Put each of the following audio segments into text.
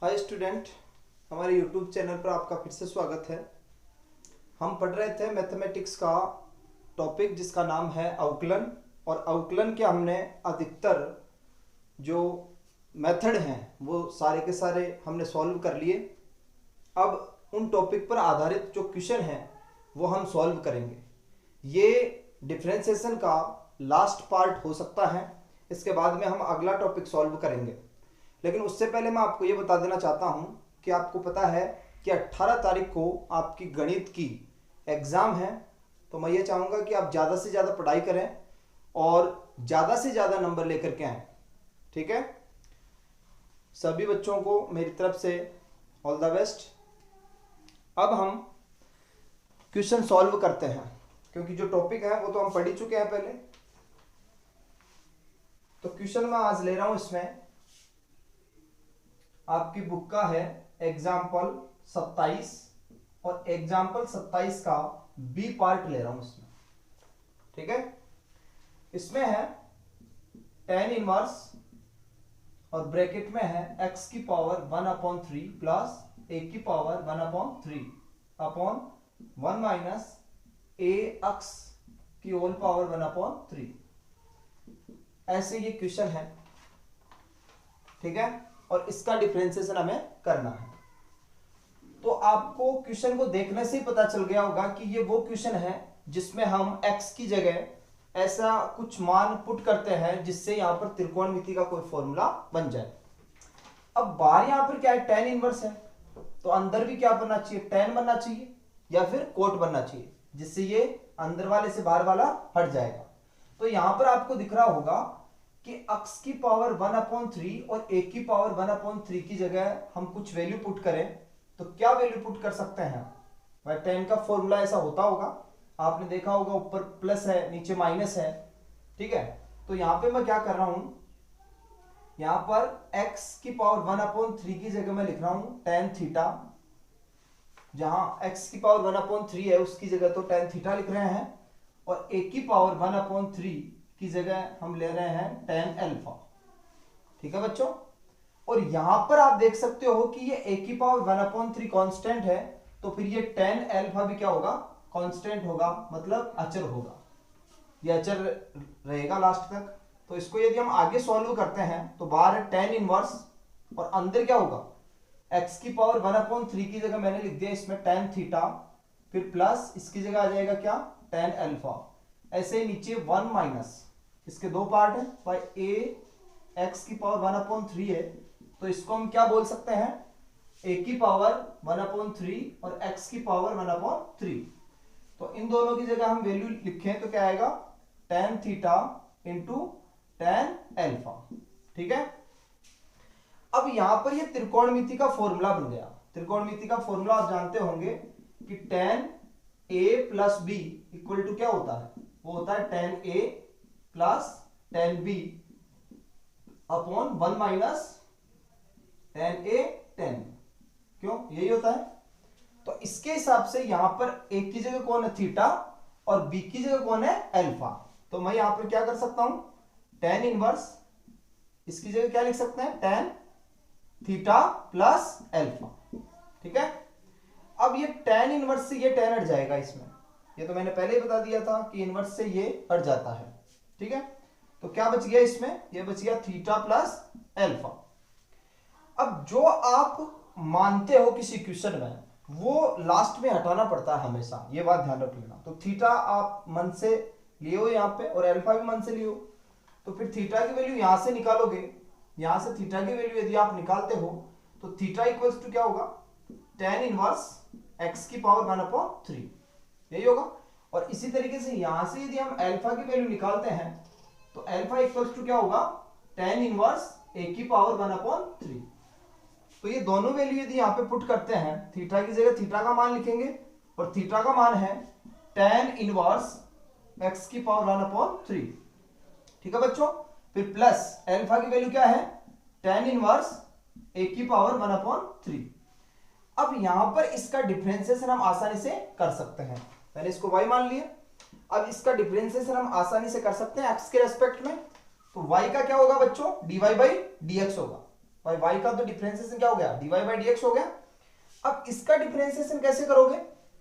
Hi student, हमारे YouTube channel पर आपका फिर से स्वागत है। हम पढ़ रहे थे मैथमेटिक्स का टॉपिक जिसका नाम है अवकलन। और अवकलन के हमने अधिकतर जो मेथड हैं वो सारे के सारे हमने सॉल्व कर लिए। अब उन टॉपिक पर आधारित जो क्वेश्चन हैं वो हम सॉल्व करेंगे। ये डिफरेंशिएशन का लास्ट पार्ट हो सकता है, इसके बाद में हम अगला टॉपिक सॉल्व करेंगे। लेकिन उससे पहले मैं आपको ये बता देना चाहता हूँ कि आपको पता है कि 18 तारीख को आपकी गणित की एग्ज़ाम है। तो मैं ये चाहूँगा कि आप ज़्यादा से ज़्यादा पढ़ाई करें और ज़्यादा से ज़्यादा नंबर लेकर के आएँ। ठीक है, सभी बच्चों को मेरी तरफ से ऑल द बेस्ट। अब हम क्वेश्चन सॉल्व करते हैं, क्योंकि जो टॉपिक है वो तो हम पढ़ ही चुके हैं पहले। तो क्वेश्चन मैं आज ले रहा हूँ, इसमें आपकी बुक का है एग्जाम्पल 27 और एग्जाम्पल 27 का बी पार्ट ले रहा हूं इसमें। ठीक है, इसमें है tan इनवर्स और ब्रैकेट में है x की पावर 1/3 प्लस a की पावर 1/3 अपॉन 1 माइनस ax की होल पावर 1/3। ऐसे ये क्वेश्चन है। ठीक है, और इसका डिफरेंशिएशन हमें करना है। तो आपको क्वेश्चन को देखने से ही पता चल गया होगा कि ये वो क्वेश्चन है जिसमें हम x की जगह ऐसा कुछ मान पुट करते हैं जिससे यहां पर त्रिकोणमिति का कोई फॉर्मूला बन जाए। अब बाहर यहां पर क्या है, tan इनवर्स है, तो अंदर भी क्या बनना चाहिए, tan बनना चाहिए या फिर कोट बनना चाहिए, जिससे ये अंदर वाले से बाहर वाला हट जाएगा। तो यहां पर आपको दिख रहा होगा कि x की पावर 1/3 और a की पावर 1/3 की जगह हम कुछ वैल्यू पुट करें तो क्या वैल्यू पुट कर सकते हैं भाई। tan का फॉर्मूला ऐसा होता होगा, आपने देखा होगा, ऊपर प्लस है नीचे माइनस है। ठीक है, तो यहां पे मैं क्या कर रहा हूं, यहां पर x की पावर 1/3 की जगह मैं लिख रहा हूं tan थीटा। जहां x की पावर 1/3 है उसकी जगह तो tan थीटा लिख रहे हैं, और a की पावर 1/3 की जगह हम ले रहे हैं tan अल्फा। ठीक है बच्चों, और यहां पर आप देख सकते हो कि ये a की पावर 1/3 कांस्टेंट है, तो फिर ये tan अल्फा भी क्या होगा, कांस्टेंट होगा, मतलब अचर होगा। ये अचर रहेगा लास्ट तक। तो इसको यदि हम आगे सॉल्व करते हैं तो बाहर है tan इनवर्स और अंदर क्या होगा, x की पावर 1/3 की जगह मैंने लिख दिया इसमें tan थीटा, फिर प्लस इसकी जगह आ जाएगा क्या, tan अल्फा। ऐसे ही नीचे 1 माइनस, इसके दो पार्ट है भाई, a x की पावर 1/3 है, तो इसको हम क्या बोल सकते हैं, a की पावर 1/3 और x की पावर 1/3। तो इन दोनों की जगह हम वैल्यू लिखें तो क्या आएगा, tan theta into tan alpha. ठीक है, अब यहां पर ये त्रिकोणमिति का फॉर्मूला बन गया। त्रिकोणमिति का फॉर्मूला आप जानते होंगे कि tan a plus B equal to क्या होता है, वो होता है tan a plus tan b upon 1 minus tan a tan b। क्यों, यही होता है। तो इसके हिसाब से यहां पर a की जगह कौन है, थीटा, और b की जगह कौन है, अल्फा। तो मैं यहां पर क्या कर सकता हूं, tan इनवर्स, इसकी जगह क्या लिख सकते हैं, tan थीटा प्लस अल्फा। ठीक है, अब ये tan इनवर्स से ये tan हट जाएगा इसमें, ये तो मैंने पहले ही बता दिया था कि इनवर्स से ये हट जाता है। ठीक है, तो क्या बच गया इसमें, ये बच गया थीटा प्लस अल्फा। अब जो आप मानते हो किसी क्वेश्चन में वो लास्ट में हटाना पड़ता है हमेशा, ये बात ध्यान रख लेना। तो थीटा आप मन से लियो यहाँ पे और अल्फा भी मन से लियो, तो फिर थीटा की वैल्यू यहां से निकालोगे, यहां से थीटा की वैल्यू यदि आप निकालते हो तो थीटा इक्वल्स टू क्या होगा, tan इनवर्स x की पावर 1/3, यही होगा। और इसी तरीके से यहां से यदि हम अल्फा की वैल्यू निकालते हैं तो अल्फा इक्वल्स टू क्या होगा, tan इनवर्स a की पावर 1/3। तो ये दोनों वैल्यू यदि यहाँ पे पुट करते हैं, थीटा की जगह थीटा का मान लिखेंगे और थीटा का मान है tan इनवर्स x की पावर 1/3। ठीक है बच्चों, फिर प्लस अल्फा की वैल्यू क्या है, tan इनवर्स a की पावर 1/3। अब यहां पर इसका डिफरेंशिएशन हम आसानी से कर सकते हैं। मैंने इसको y मान लिया, अब इसका डिफरेंशिएशन हम आसानी से कर सकते हैं x के रेस्पेक्ट में। तो y का क्या होगा बच्चों, dy बाई dx होगा। भाई y का तो डिफरेंशिएशन क्या हो गया, dy बाई dx हो गया। अब इसका डिफरेंशिएशन कैसे करोगे,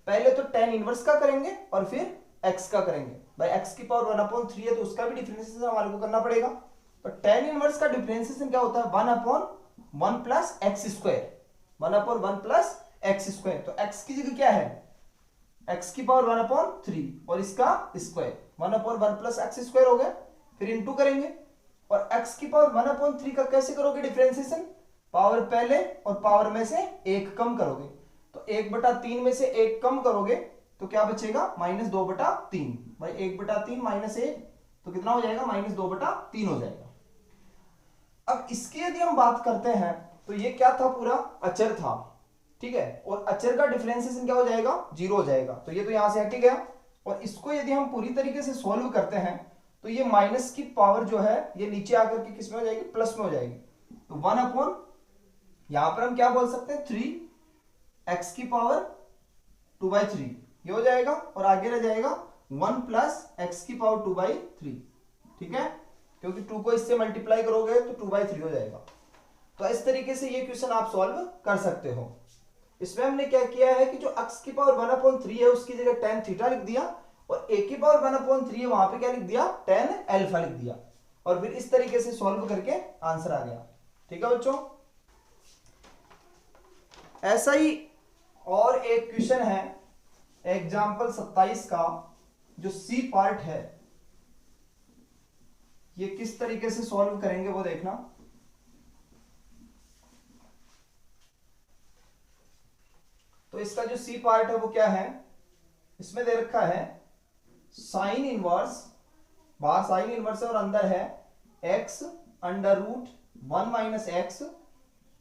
पहले तो tan इनवर्स का करेंगे और फिर x का करेंगे। भाई x की पावर 1/3 है तो उसका भी डिफरेंशिएशन हमारे को करना पड़ेगा। तो tan इनवर्स का डिफरेंशिएशन क्या होता है, 1/1 plus x square, 1/1 plus x square. तो x की जगह क्या है, x की पावर 1/3 और इसका स्क्वायर 1/1 प्लस एक्स स्क्वायर हो गया। फिर इंटू करेंगे और x की पावर 1/3 का कैसे करोगे डिफरेंशिएशन, पावर पहले और पावर में से एक कम करोगे। तो 1/3 में से एक कम करोगे तो क्या बचेगा, -2/3। भाई 1/3 माइनस 1 तो कितना हो जाएगा, -2/3 हो जाएगा। अब इसकी यदि हम बात करते हैं तो ये क्या था, पूरा अचर था, ठीक है, और अचर का डिफरेंशिएशन क्या हो जाएगा, 0 हो जाएगा। तो ये तो यहां से हट गया। और इसको यदि हम पूरी तरीके से सॉल्व करते हैं तो ये माइनस की पावर जो है ये नीचे आकर के किस में हो जाएगी, प्लस में हो जाएगी। तो 1/, यहां पर हम क्या बोल सकते हैं, 3x की पावर 2/3 ये हो जाएगा। और आगे रह जाएगा 1 प्लस x की पावर 2/3, ठीक है, क्योंकि 2 को इससे मल्टीप्लाई करोगे तो 2/3 हो जाएगा। तो इस तरीके से ये क्वेश्चन आप सॉल्व कर सकते हो। इसमें हमने क्या किया है कि जो x की पावर 1/3 है उसकी जगह tan थीटा लिख दिया और a की पावर 1/3 है वहां पे क्या लिख दिया, tan अल्फा लिख दिया। और फिर इस तरीके से सॉल्व करके आंसर आ गया। ठीक है बच्चों, ऐसा ही और एक क्वेश्चन है एग्जाम्पल 27 का, जो सी पार्ट है, ये किस तरीके से सॉल्व करेंगे वो देखना। तो इसका जो सी पार्ट है वो क्या है, इसमें दे रखा है साइन इनवर्स, बाहर साइन इनवर्स है और अंदर है x √1 minus x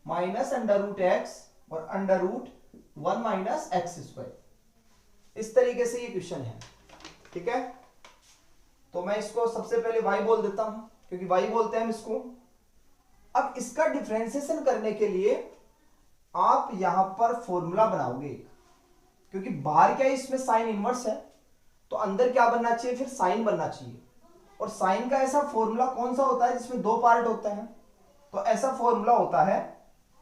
minus √x और √1 माइनस एक्स स्क्वायर। इस तरीके से ये क्वेश्चन है, ठीक है। तो मैं इसको सबसे पहले y बोल देता हूं क्योंकि y बोलते हैं हम इसको। अब इसका डिफरेंशिएशन करने के लिए आप यहां पर फॉर्मूला बनाओगे, क्योंकि बाहर क्या है, इसमें साइन इनवर्स है तो अंदर क्या बनना चाहिए, फिर साइन बनना चाहिए। और साइन का ऐसा फॉर्मूला कौन सा होता है जिसमें 2 पार्ट होते हैं, तो ऐसा फॉर्मूला होता है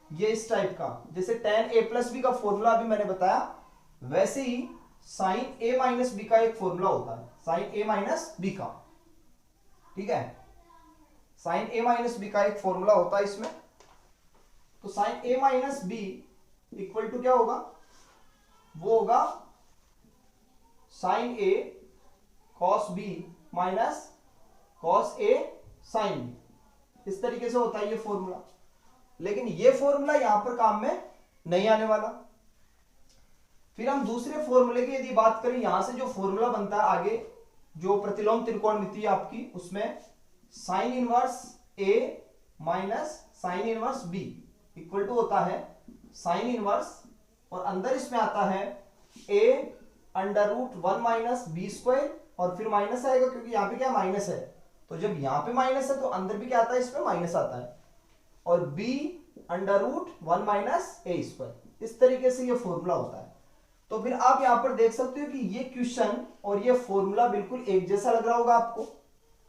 ये इस टाइप का, जैसे tan a प्लस बी का फॉर्मूला अभी मैंने बताया, वैसे ही साइन a माइनस बी का एक फॉर्मूला होता है, साइन a माइनस बी का, ठीक है, साइन a माइनस बी का एक फॉर्मूला होता है इसमें। तो sine a minus B equal to क्या होगा, वो होगा sine a cos b minus cos a sine b। इस तरीके से होता है ये फॉर्मूला, लेकिन ये फॉर्मूला यहां पर काम में नहीं आने वाला। फिर हम दूसरे फॉर्मूले की यदि बात करें, यहां से जो फॉर्मूला बनता है आगे, जो प्रतिलोम त्रिकोणमिति आपकी, उसमें sine inverse a minus sine inverse b equal to होता है साइन इनवर्स, और अंदर इसमें आता है a √1 माइनस बी स्क्वायर, और फिर माइनस आएगा क्योंकि यहां पे क्या माइनस है, तो जब यहां पे माइनस है तो अंदर भी क्या आता है, इसमें माइनस आता है, और b √1 माइनस a स्क्वायर। इस तरीके से ये फॉर्मूला होता है। तो फिर आप यहां पर देख सकते हो कि ये क्वेश्चन और ये फॉर्मूला बिल्कुल एक जैसा लग रहा होगा आपको,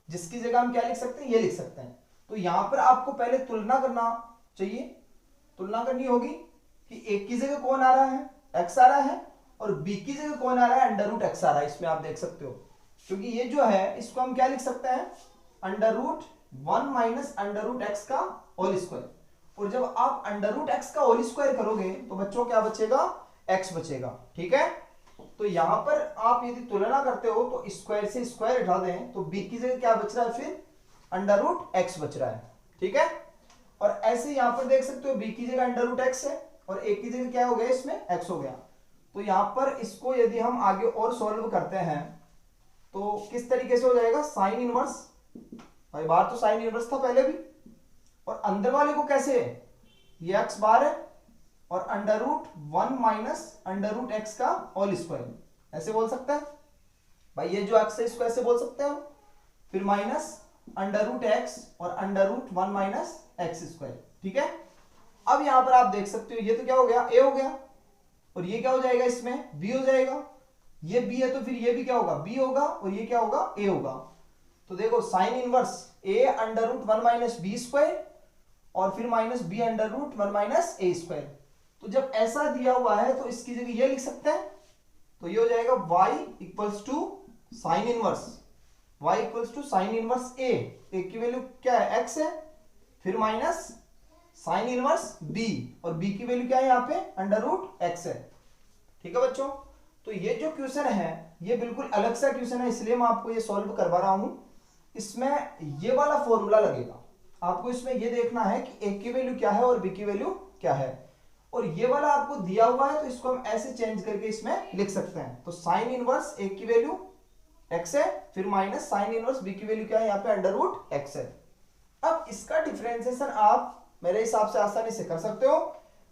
जिसकी जगह हम क्या लिख सकते हैं, ये लिख सकते हैं। तो यहां पर आपको पहले तुलना करना चाहिए, तुलना करनी होगी कि एक की जगह कौन आ रहा है, x आ रहा है, और b की जगह कौन आ रहा है, √x आ रहा है। इसमें आप देख सकते हो, क्योंकि ये जो है इसको हम क्या लिख सकते हैं, √1 माइनस √x का होल स्क्वायर। और जब आप √x का होल स्क्वायर करोगे तो बच्चों क्या बचेगा, x बचेगा, ठीक है। तो यहां पर आप यदि तुलना करते हो तो स्क्वायर से स्क्वायर हटा दें तो b की जगह क्या बच रहा है, फिर √x बच रहा है, ठीक है। और ऐसे यहां पर देख सकते हो b की जगह √x है और a की जगह क्या हो गया, इसमें x हो गया। तो यहां पर इसको यदि हम आगे और सॉल्व करते हैं तो किस तरीके से हो जाएगा, साइन इनवर्स, भाई बाहर तो साइन इनवर्स था पहले भी, और अंदर वाले को कैसे, ये x बार है और √1 माइनस √x का होल स्क्वायर, ऐसे बोल सकते हैं भाई, ये जो x है इसको ऐसे बोल सकते हो, फिर माइनस √x और √1 माइनस एक्स स्क्वायर, ठीक है। अब यहां पर आप देख सकते हो ये तो क्या हो गया, a हो गया, और ये क्या हो जाएगा, इसमें b हो जाएगा, ये b है तो फिर ये भी क्या होगा, b होगा, और ये क्या होगा, a होगा। तो देखो sine inverse a √1 minus B square और फिर minus B under root 1 minus A square. तो जब ऐसा दिया हुआ है तो इसकी जगह ये लिख सकते हैं, तो ये हो जाएगा y equals to sine inverse, y equals to sine inverse a, a की वैल्यू क्या है x है, फिर माइनस साइन इनवर्स b, और b की वैल्यू क्या है यहाँ पे अंडर रूट x है। ठीक है बच्चों, तो ये जो क्वेश्चन है ये बिल्कुल अलग सा क्वेश्चन है, इसलिए मैं आपको ये सॉल्व करवा रहा हूं। इसमें ये वाला फॉर्मूला लगेगा, आपको इसमें ये देखना है कि a की वैल्यू क्या है और b की वैल्यू क्या है, और ये वाला आपको दिया हुआ है तो इसको हम ऐसे चेंज करके इसमें लिख सकते हैं। तो साइन इनवर्स a की वैल्यू x है, फिर माइनस साइन इनवर्स b की वैल्यू क्या है यहाँ पे अंडर रूट x है। अब इसका डिफरेंशिएशन आप मेरे हिसाब से आसानी से कर सकते हो।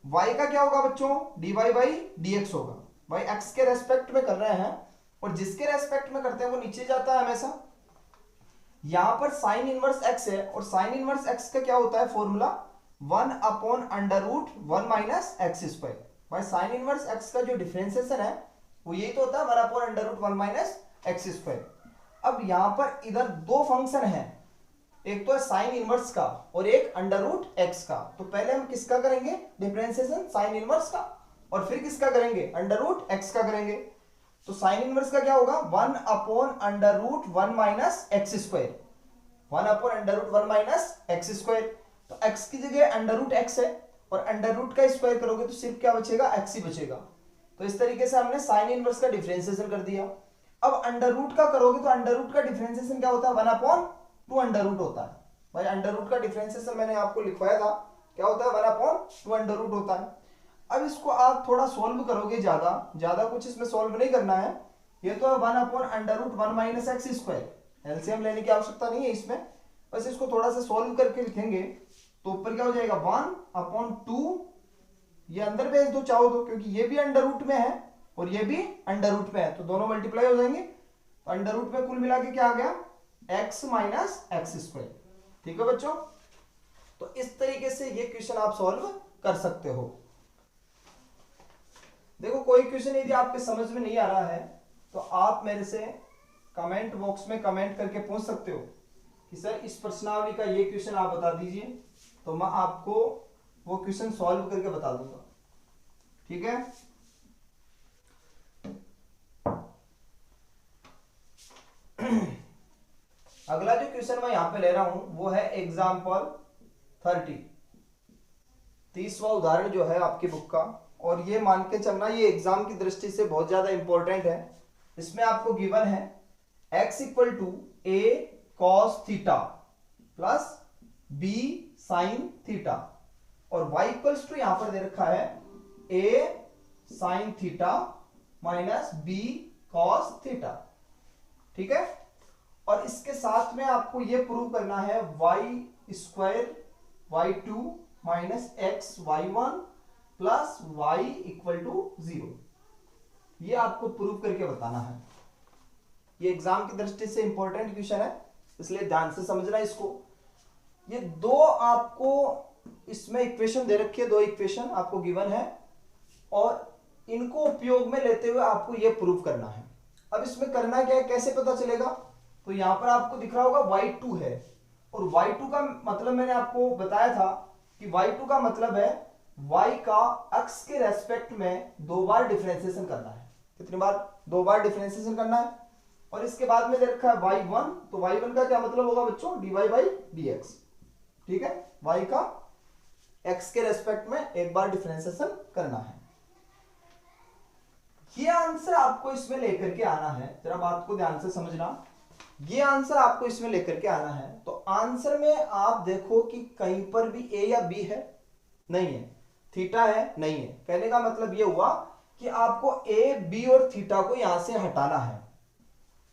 y का क्या होगा बच्चों, dy बाई dx होगा, भाई x के रेस्पेक्ट में कर रहे हैं और जिसके रेस्पेक्ट में करते हैं वो नीचे जाता है हमेशा। यहां पर साइन इनवर्स x है और साइन इनवर्स x का क्या होता है formula 1 upon under root 1 minus X square. भाई साइन इनवर्स x का जो डिफरेंशिएशन है वो यही तो होता है 1 upon under root 1 minus X square. अब यहां पर इधर दो फंक्शन है, एक तो है साइन इनवर्स का और एक अंडर रूट x का। तो पहले हम किसका करेंगे डिफरेंशिएशन, साइन इनवर्स का, और फिर किसका करेंगे अंडर रूट x का करेंगे। तो साइन इनवर्स का क्या होगा 1 upon under root 1 minus X square, 1 upon under root 1 minus X square. तो x की जगह अंडर रूट x है और अंडर रूट का स्क्वायर करोगे तो सिर्फ क्या बचेगा x ही बचेगा। तो इस तरीके से हमने साइन इनवर्स का डिफरेंशिएशन कर दिया। अब अंडर रूट का करोगे तो अंडर रूट का डिफरेंशिएशन क्या होता है 1 अपॉन 2 अंडर रूट होता है। भाई अंडर रूट का डिफरेंशिएशन मैंने आपको लिखवाया था, क्या होता है 1 अपॉन 2 अंडर रूट होता है। अब इसको आप थोड़ा सोल्व करोगे, ज्यादा कुछ इसमें सोल्व नहीं करना है, ये तो है 1 upon under root 1 minus X square, LCM लेने की आवश्यकता नहीं है इसमें, बस इसको थोड़ा सा सोल्व करके लिखेंगे तो ऊपर क्या हो जाएगा 1 अपॉन 2, ये अंदर भेज दो चाहो तो क्योंकि ये भी अंडर रूट में है और ये भी अंडर रूट में है, तो दोनों मल्टीप्लाई हो जाएंगे। तो अंडर रूट में कुल मिला के क्या आ गया x माइनस एक्स स्क्वायर। ठीक है बच्चों, तो इस तरीके से ये क्वेश्चन आप सॉल्व कर सकते हो। देखो कोई क्वेश्चन यदि आपके समझ में नहीं आ रहा है तो आप मेरे से कमेंट बॉक्स में कमेंट करके पूछ सकते हो कि सर इस प्रश्नावली का ये क्वेश्चन आप बता दीजिए, तो मैं आपको वो क्वेश्चन सॉल्व करके बता दूंगा। ठीक है, अगला जो क्वेश्चन मैं यहां पे ले रहा हूं वो है एग्जाम्पल 30वां उदाहरण जो है आपकी बुक का, और ये मान के चलना ये एग्जाम की दृष्टि से बहुत ज्यादा इंपॉर्टेंट है। इसमें आपको गिवन है x equal to a cos theta plus b sin theta, और y इक्वल्स टू यहां पर दे रखा है a sin theta minus b cos theta. ठीक है, और इसके साथ में आपको ये प्रूव करना है y square y2 minus X y1 plus y equal to 0, ये आपको प्रूव करके बताना है। ये एग्जाम की दृष्टि से इंपॉर्टेंट क्वेश्चन है, इसलिए ध्यान से समझना इसको। ये दो आपको इसमें इक्वेशन दे रखी है, दो इक्वेशन आपको गिवन है और इनको उपयोग में लेते हुए आपको ये प्रूव करना है। अब इसमें करना क्या है, कैसे पता चलेगा, तो यहां पर आपको दिख रहा होगा y2 है, और y2 का मतलब मैंने आपको बताया था कि y2 का मतलब है y का x के रेस्पेक्ट में 2 बार डिफरेंशिएशन करना है। कितनी बार, 2 बार डिफरेंशिएशन करना है। और इसके बाद में दे रखा है y1, तो y1 का क्या मतलब होगा बच्चों dy बाई dx। ठीक है, y का x के रेस्पेक्ट में एक बार डिफरेंशिएशन करना है। ये आंसर आपको इसमें लेकर के आना है, जरा बात को ध्यान से समझना। ये आंसर आपको इसमें लेकर के आना है, तो आंसर में आप देखो कि कहीं पर भी a या b है, नहीं है, थीटा है, नहीं है। कहने का मतलब ये हुआ कि आपको a, b और थीटा को यहां से हटाना है।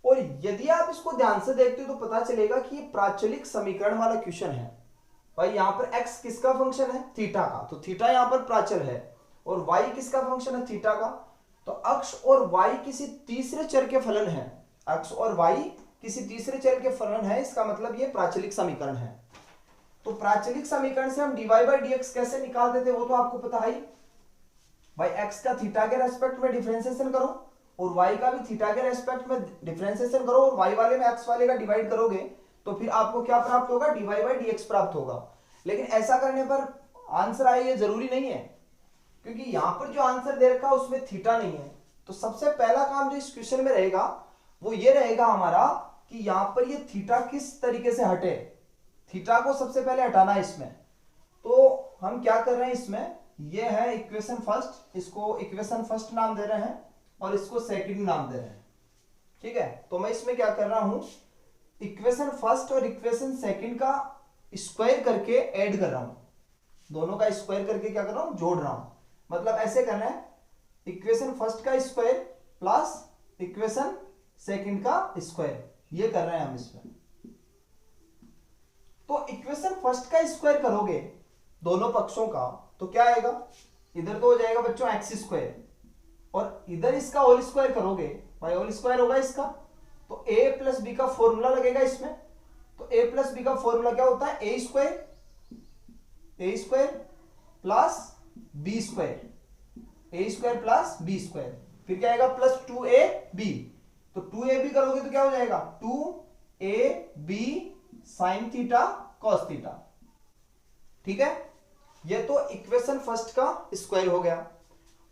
और यदि आप इसको ध्यान से देखते हो तो पता चलेगा कि ये प्राचलिक समीकरण वाला क्वेश्चन है। भाई यहां पर x किसका फंक्शन है, थीटा का, तो थीटा यहां पर प्राचल है, और y किसका फंक्शन है, थीटा का। तो अक्ष और y किसी तीसरे चर के फलन है, अक्ष और y किसी तीसरे चर के फलन है, इसका मतलब ये प्राचलिक समीकरण है। तो प्राचलिक समीकरण से हम dy बाई dx कैसे निकाल देते वो तो आपको पता है। भाई x का थीटा के रेस्पेक्ट में डिफरेंशिएशन करो और y का भी थीटा के रेस्पेक्ट में डिफरेंशिएशन करो, और y वाले में x वाले का डिवाइड करोगे तो फिर आपको क्या प्राप्त होगा, dy बाई dx प्राप्त होगा। लेकिन ऐसा करने पर आंसर आए ये जरूरी नहीं है, क्योंकि यहां पर जो आंसर दे रखा है उसमें थीटा नहीं है। तो सबसे पहला काम जो इस क्वेश्चन में रहेगा वो ये रहेगा हमारा कि यहां पर ये थीटा किस तरीके से हटे, थीटा को सबसे पहले हटाना है इसमें। तो हम क्या कर रहे हैं इसमें, ये है इक्वेशन फर्स्ट, इसको इक्वेशन फर्स्ट नाम दे रहे हैं और इसको सेकंड नाम दे रहे हैं, ठीक है। तो मैं इसमें क्या कर रहा हूं, इक्वेशन फर्स्ट और इक्वेशन सेकंड का स्क्वायर करके ऐड कर रहा हूं, दोनों का स्क्वायर करके क्या कर रहा हूं, जोड़ रहा हूं। मतलब ऐसे करना है, इक्वेशन फर्स्ट का स्क्वायर प्लस इक्वेशन सेकंड का स्क्वायर, ये कर रहे हैं हम इसमें। तो इक्वेशन फर्स्ट का स्क्वायर करोगे दोनों पक्षों का तो क्या आएगा, इधर तो हो जाएगा बच्चों एक्स स्क्वायर, और इधर इसका होल स्क्वायर करोगे, भाई होल स्क्वायर होगा इसका, तो ए प्लस बी का फॉर्मूला लगेगा इसमें। तो ए प्लस बी का फॉर्मूला क्या होता है, ए स्क्वायर प्लस बी स्क्वायर, ए स्क्वायर प्लस बी स्क्वायर, फिर क्या आएगा प्लस 2ab। तो 2ab करोगे तो क्या हो जाएगा 2ab sine theta cos theta, ठीक है। ये तो इक्वेशन फर्स्ट का स्क्वायर हो गया,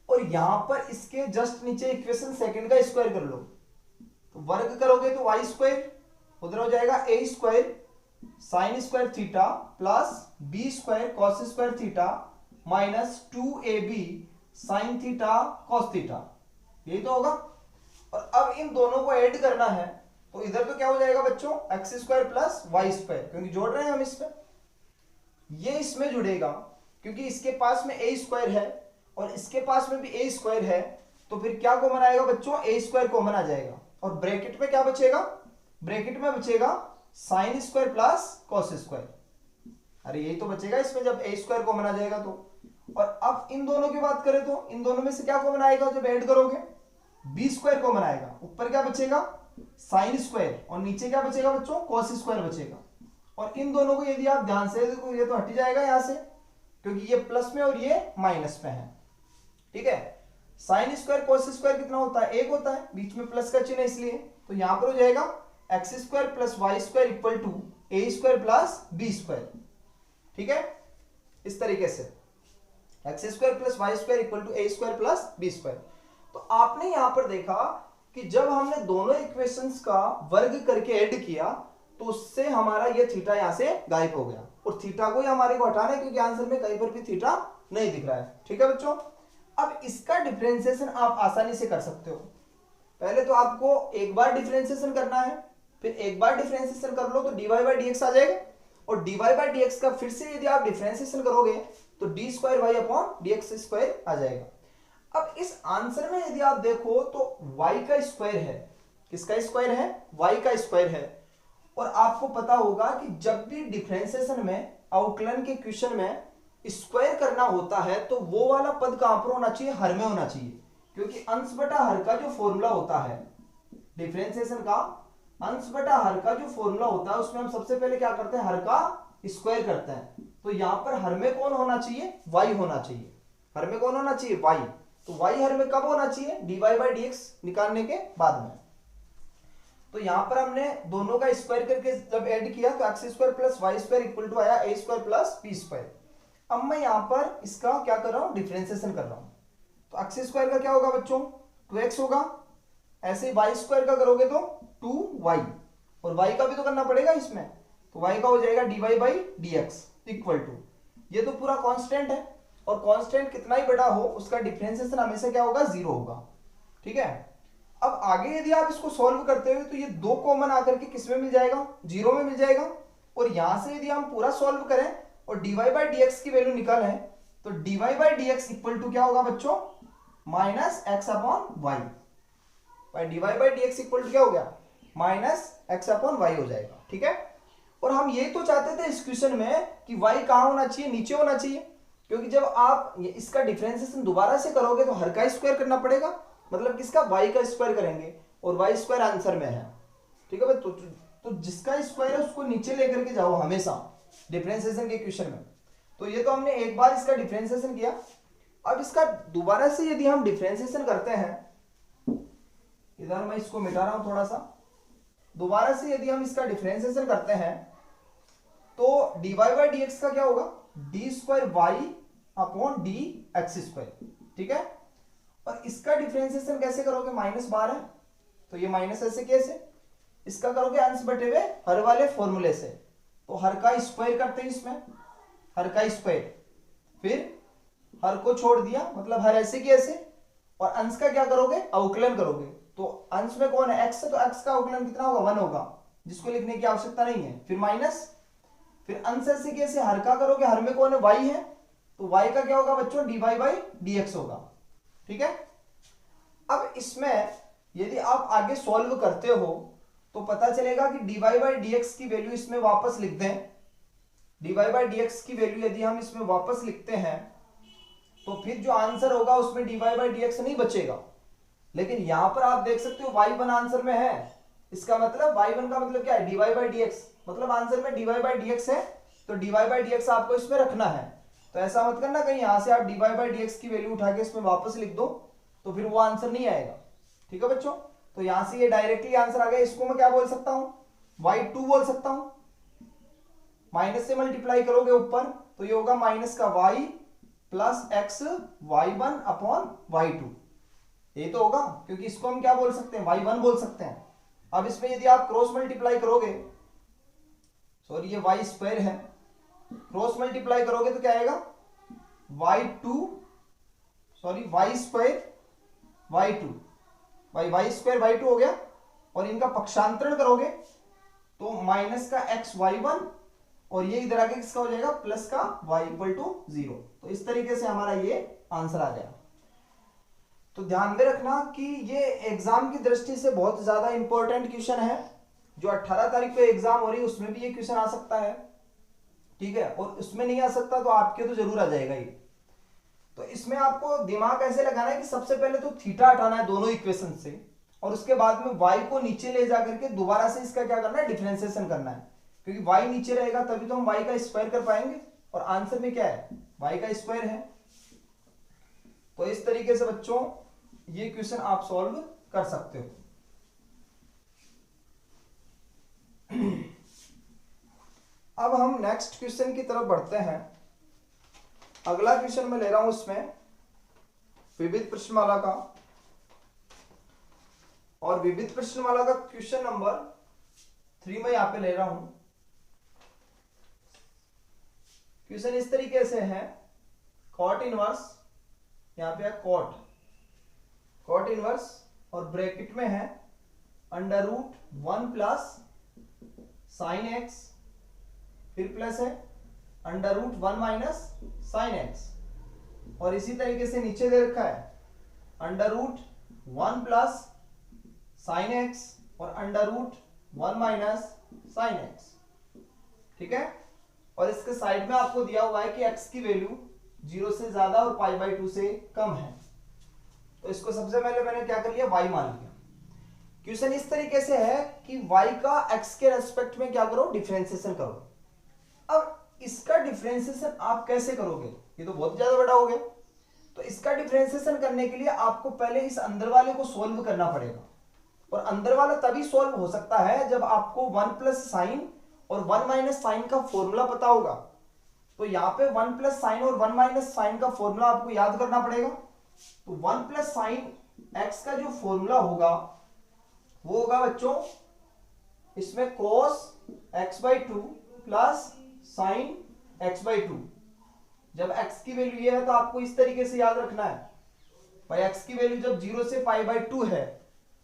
और यहां पर इसके जस्ट नीचे इक्वेशन सेकंड का स्क्वायर कर लो, तो वर्ग करोगे तो वाई स्क्वायर, उधर हो जाएगा a square sine square theta plus B square cos square theta minus 2ab sine theta cos theta, यही तो होगा। और अब इन दोनों को ऐड करना है, तो इधर तो क्या हो जाएगा बच्चों X square plus Y square, क्योंकि जोड़ रहे हैं हम इसमें, ये इसमें जुड़ेगा क्योंकि इसके पास में ए स्क्वायर है और इसके पास में भी ए स्क्वायर है, तो फिर क्या कॉमन आएगा बच्चों, ए स्क्वायर कॉमन आ जाएगा, और ब्रैकेट में क्या बचेगा, ब्रैकेट में बचेगा sine square plus cos square, अरे यही तो बचेगा इसमें जब ए स्क्वायर कॉमन आ जाएगा तो। और अब इन दोनों की बात करें तो इन दोनों में से क्या कॉमन आएगा, जब ऐड करोगे बी स्क्वायर कॉमन आएगा, ऊपर क्या बचेगा साइन स्क्वायर और नीचे क्या बचेगा बच्चों कॉस स्क्वायर बचेगा। और इन दोनों को यदि आप ध्यान से देखो ये तो हट जाएगा यहां से, क्योंकि ये प्लस में और ये माइनस में है, ठीक है। साइन स्क्वायर कॉस स्क्वायर कितना होता है, एक होता है, बीच में प्लस का चिन्ह इसलिए, तो यहां पर हो जाएगा X square plus Y square equal to A square plus B square, ठीक है। इस तरीके से X square plus Y square equal to A square plus B square. तो आपने यहां पर देखा कि जब हमने दोनों इक्वेशंस का वर्ग करके ऐड किया तो उससे हमारा ये थीटा यहां से गायब हो गया, और थीटा को ही हमारे को हटाना है क्योंकि आंसर में कहीं पर भी थीटा नहीं दिख रहा है, ठीक है बच्चों। अब इसका डिफरेंशिएशन आप आसानी से कर सकते हो। पहले तो आपको एक बार डिफरेंशिएशन करना है, फिर एक बार डिफरेंशिएशन कर लो तो dy बाई dx आ जाएगा, और dy बाई dx का फिर से यदि आप डिफरेंशिएशन करोगे तो d square Y upon dx square आ जाएगा। अब इस आंसर में यदि आप देखो तो y का स्क्वायर है, किसका स्क्वायर है, y का स्क्वायर है। और आपको पता होगा कि जब भी डिफरेंशिएशन में आउटलाइन के क्वेश्चन में स्क्वायर करना होता है तो वो वाला पद कहां पर होना चाहिए, हर में होना चाहिए, क्योंकि अंश बटा हर का जो फॉर्मूला होता है डिफरेंशिएशन का, अंश बटा हर का जो फॉर्मूला होता है उसमें हम सबसे पहले क्या करते हैं, हर का स्क्वायर करते हैं। तो यहां पर हर में कौन होना चाहिए, y होना चाहिए, हर में कौन होना चाहिए, y। तो y हर में कब होना चाहिए, dy बाई dx निकालने के बाद में। तो यहां पर हमने दोनों का स्क्वायर करके जब ऐड किया तो X square plus Y square equal to आया A square plus B square. अब मैं यहां पर इसका क्या कर रहा हूं, डिफरेंशिएशन कर रहा हूं। तो एक्स स्क्वायर का क्या होगा बच्चों 2x होगा, ऐसे ही वाई स्क्वायर का करोगे तो 2y, और y का भी तो करना पड़ेगा इसमें, तो y का हो जाएगा dy by dx equal to, ये तो पूरा कांस्टेंट है, और कांस्टेंट कितना ही बड़ा हो उसका डिफरेंशिएशन हमेशा क्या होगा, 0 होगा, ठीक है। अब आगे यदि आप इसको सॉल्व करते हुए तो ये 2 कॉमन आकर के किस में मिल जाएगा, 0 में मिल जाएगा। और यहां से यदि हम पूरा सॉल्व करें और dy बाई dx की वैल्यू निकालें तो dy by dx equal to क्या होगा बच्चों, minus X upon Y, dy by dx equal to क्या हो गया, माइनस एक्स अपॉन वाई हो जाएगा, ठीक है। और हम ये तो चाहते थे इस क्वेश्चन में कि y कहां होना चाहिए, नीचे होना चाहिए, क्योंकि जब आप इसका डिफरेंशिएशन दोबारा से करोगे तो हर का स्क्वायर करना पड़ेगा, मतलब किसका, y का स्क्वायर करेंगे, और y स्क्वायर आंसर में है, ठीक है। तो जिसका स्क्वायर है उसको नीचे लेकर के जाओ हमेशा डिफरेंशिएशन के क्वेश्चन में। तो ये तो हमने एक बार इसका डिफरेंशिएशन किया। अब इसका दोबारा से यदि हम डिफरेंशिएशन करते हैं, इधर मैं इसको मिटा रहा हूं थोड़ा सा, दोबारा से यदि हम इसका डिफरेंशिएशन करते हैं तो dy बाई डी एक्स का क्या होगा, D square Y upon D X square, ठीक है। और इसका डिफरेंशिएशन कैसे करोगे, -12, तो ये माइनस ऐसे कैसे, इसका करोगे अंश बटे हुए हर वाले फॉर्मूले से, तो हर का स्क्वायर करते हैं इसमें, हर का स्क्वायर, फिर हर को छोड़ दिया, मतलब हर ऐसे की ऐसे, और अंश का क्या करोगे, अवकलन करोगे। तो अंश में कौन है, x, तो x का अवकलन कितना होगा, 1 होगा, जिसको लिखने की आवश्यकता नहीं है। फिर माइनस, फिर अंश ऐसे की ऐसे, हर का करोगे, हर में कौन है, y है, तो y का क्या होगा बच्चों, dy बाई डी एक्स होगा, ठीक है। अब इसमें यदि आप आगे सॉल्व करते हो तो पता चलेगा कि dy बाई डी एक्स की वैल्यू इसमें वापस लिख दें, dy बाई डी एक्स की वैल्यू यदि हम इसमें वापस लिखते हैं तो फिर जो आंसर होगा उसमें dy बाई डी एक्स नहीं बचेगा। लेकिन यहां पर आप देख सकते हो y1 आंसर में है, इसका मतलब y1 का मतलब क्या है, dy बाई डी एक्स, मतलब आंसर में dy बाई डी एक्स है, तो dy बाई डी एक्स आपको इसमें रखना है। तो ऐसा मत करना कहीं यहां से आप dy बाई डी एक्स की वैल्यू उठा के इसमें वापस लिख दो, तो फिर वो आंसर नहीं आएगा, ठीक है बच्चों। तो यहां से ये डायरेक्टली आंसर आ गया, इसको मैं क्या बोल सकता हूं, y2 बोल सकता हूं, माइनस से मल्टीप्लाई करोगे ऊपर तो ये होगा माइनस का y plus x y1 upon y2, ये तो होगा, क्योंकि इसको हम क्या बोल सकते हैं, y1 बोल सकते हैं। अब इसमें यदि आप क्रॉस मल्टीप्लाई करोगे, सॉरी ये y स्क्वायर है, क्रॉस मल्टीप्लाई करोगे तो क्या आएगा, y2 sorry y square y2, y square y2 हो गया, और इनका पक्षांतरण करोगे तो माइनस का x y1, और ये इधर आके किसका हो जाएगा, प्लस का y इक्वल टू 0। तो इस तरीके से हमारा ये आंसर आ गया। तो ध्यान में रखना कि ये एग्जाम की दृष्टि से बहुत ज्यादा इंपॉर्टेंट क्वेश्चन है, जो 18 तारीख को एग्जाम हो रही है उसमें भी ये क्वेश्चन आ सकता है, ठीक है, और उसमें नहीं आ सकता तो आपके तो जरूर आ जाएगा ये। तो इसमें आपको दिमाग ऐसे लगाना है कि सबसे पहले तो थीटा हटाना है दोनों इक्वेशन से, और उसके बाद में y को नीचे ले जाकर के दोबारा से इसका क्या करना है, डिफरेंशिएशन करना है, क्योंकि y नीचे रहेगा तभी तो हम y का स्क्वायर कर पाएंगे, और आंसर में क्या है, y का स्क्वायर है। तो इस तरीके से बच्चों ये क्वेश्चन आप सॉल्व कर सकते हो। अब हम नेक्स्ट क्वेश्चन की तरफ बढ़ते हैं। अगला क्वेश्चन मैं ले रहा हूं इसमें विविध प्रश्नमाला का, और विविध प्रश्नमाला का क्वेश्चन नंबर 3 मैं यहां पे ले रहा हूं। क्वेश्चन इस तरीके से है, कॉट इनवर्स, यहां पे है कॉट इनवर्स, और ब्रैकेट में है under root 1 plus sine x, फिर प्लस है under root 1 minus sine x, और इसी तरीके से नीचे दे रखा है under root 1 plus sine x और under root 1 minus sine x, ठीक है। और इसके साइड में आपको दिया हुआ है कि x की वैल्यू 0 से ज्यादा और पाई बाई 2 से कम है, तो इसको सबसे पहले मैंने क्या कर लिया, y मान लिया। क्वेश्चन इस तरीके से है कि y का x के रेस्पेक्ट में क्या करो, डिफरेंशिएशन करो। अब इसका डिफरेंशिएशन आप कैसे करोगे, ये तो बहुत ज्यादा बड़ा हो गया, तो इसका डिफरेंशिएशन करने के लिए आपको पहले इस अंदर वाले को सोल्व करना पड़ेगा, और अंदर वाला तभी सोल्व हो सकता है जब आपको 1 प्लस साइन और 1 माइनस साइन का फॉर्मूला पता होगा। तो यहाँ पे 1 प्लस साइन और 1 माइनस साइन का फॉर्मूला आपको याद करना पड़ेगा। तो 1 प्लस साइन एक्स का जो फॉर्मूला होगा वो होगा बच्चों इसमें cos x/2 plus sign x/2। जब x की वैल्यू ये है तो आपको इस तरीके से याद रखना है भाई, x की वैल्यू जब 0 से पाई बाई 2 है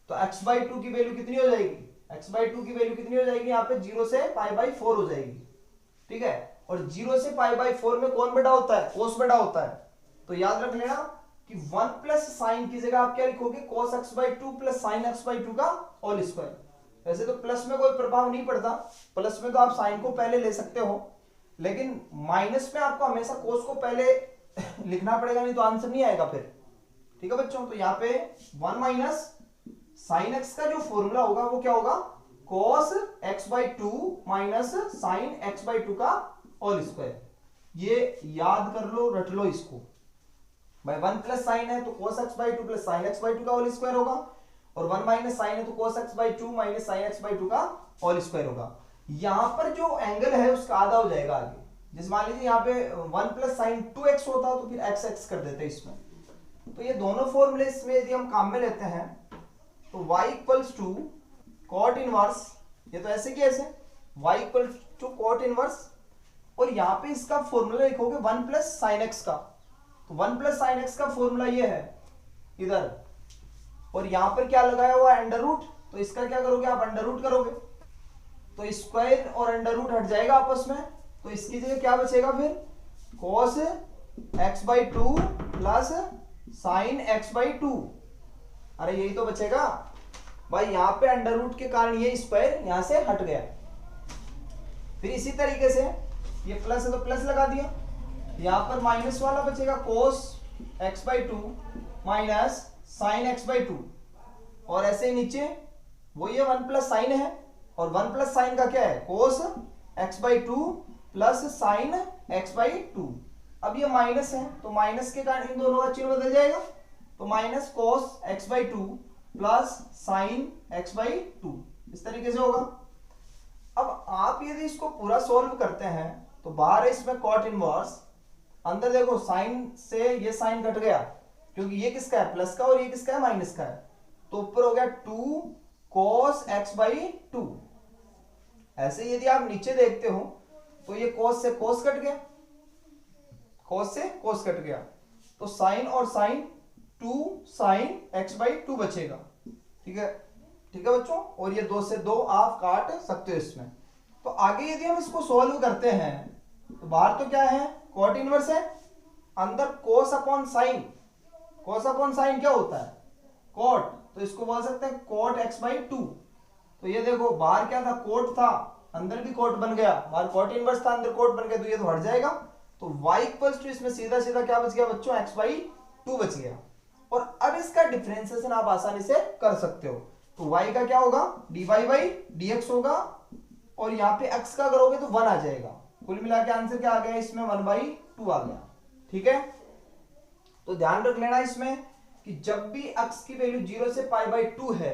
तो x/2 की वैल्यू कितनी हो जाएगी, x/2 की वैल्यू कितनी हो जाएगी, यहाँ पे 0 से पाई बाई 4 हो जाएगी, ठीक है। और 0 से पाई बाई 4 में कौन बड़ा होता है, cos बड़ा होता है। तो याद रख लेना कि 1 प्लस साइन की जगह आप क्या लिखोगे, cos x/2 plus sign x/2 का होल स्क्वायर। वैसे तो प्लस में कोई प्रभाव नहीं पड़ता, प्लस में तो आप साइन को पहले ले सकते हो, लेकिन माइनस में आपको हमेशा cos को पहले लिखना पड़ेगा, नहीं तो आंसर नहीं आएगा फिर, ठीक है बच्चों। तो यहाँ पे 1 माइनस साइन एक्स का जो फॉर्मूला होगा वो क्या होगा, cos x/2 minus sign x/2 का होल स्क्वायर। ये याद कर लो, रट लो इसको भाई। 1 प्लस साइन है तो cos x/2 plus sign x/2 का होल स्क्वायर होगा, और 1 माइनस साइन है तो cos x/2 minus sign x/2 का होल स्क्वायर होगा। यहां पर जो एंगल है उसका आधा हो जाएगा आगे। जैसे मान लीजिए यहाँ पे 1 प्लस साइन 2x होता तो फिर x x कर देते इसमें। तो ये दोनों फॉर्मूले इसमें यदि हम काम में लेते हैं तो y equals to cot inverse, ये तो ऐसे की ऐसे y equals to cot inverse, और यहाँ पे इसका फॉर्मूला लिखोगे 1 प्लस साइन एक्स का। तो 1 प्लस साइन एक्स का फॉर्मूला ये है इधर, और यहाँ पर क्या लगाया हुआ है अंडर रूट, तो इसका क्या करोगे आप अंडर रूट करोगे तो स्क्वायर और अंडर रूट हट जाएगा आपस में, तो इसकी जगह क्या बचेगा फिर cos x/2 plus sin x/2। अरे यही तो बचेगा भाई, यहाँ पे अंडर रूट के कारण ये स्क्वायर यहां से हट गया। फिर इसी तरीके से ये प्लस है तो प्लस लगा दिया, यहां पर माइनस वाला बचेगा cos x/2 minus sin x/2, और ऐसे ही नीचे वो ये 1 प्लस साइन है, और 1 प्लस साइन का क्या है cos x/2 plus sin x/2। अब ये माइनस है तो माइनस के कारण इन दोनों का चिन्ह बदल जाएगा, तो minus cos x/2 plus sin x/2 इस तरीके से होगा। अब आप यदि इसको पूरा सोल्व करते हैं तो बाहर है इसमें cot इनवर्स, अंदर देखो साइन से ये साइन कट गया क्योंकि ये किसका है प्लस का और ये किसका है माइनस का है, तो ऊपर हो गया 2 cos x/2। ऐसे यदि आप नीचे देखते हो तो ये cos से cos कट गया, cos से cos कट गया, तो sin और sin 2 sin x/2 बचेगा। ठीक है, ठीक है बच्चों, और ये 2 से 2 आप काट सकते हो इसमें। तो आगे यदि हम इसको सोल्व करते हैं तो बाहर तो क्या है cot इनवर्स है, अंदर cos upon sin, cos upon sin क्या होता है cot, तो इसको बोल सकते हैं cot x/2। तो ये देखो बाहर क्या था cot था, अंदर भी cot बन गया, बाहर cot इनवर्स था अंदर cot बन गया, तो ये तो हट जाएगा, तो y इक्वल्स टू इसमें सीधा सीधा क्या बच गया बच्चों x/2 बच गया। और अब इसका डिफरेंशिएशन आप आसानी से कर सकते हो, तो y का क्या होगा dy/dx होगा, और यहाँ पे x का करोगे तो 1 आ जाएगा, कुल मिला के आंसर क्या आ गया इसमें 1/2 आ गया। ठीक है, तो ध्यान रख लेना इसमें कि जब भी x की वैल्यू 0 से π/2 है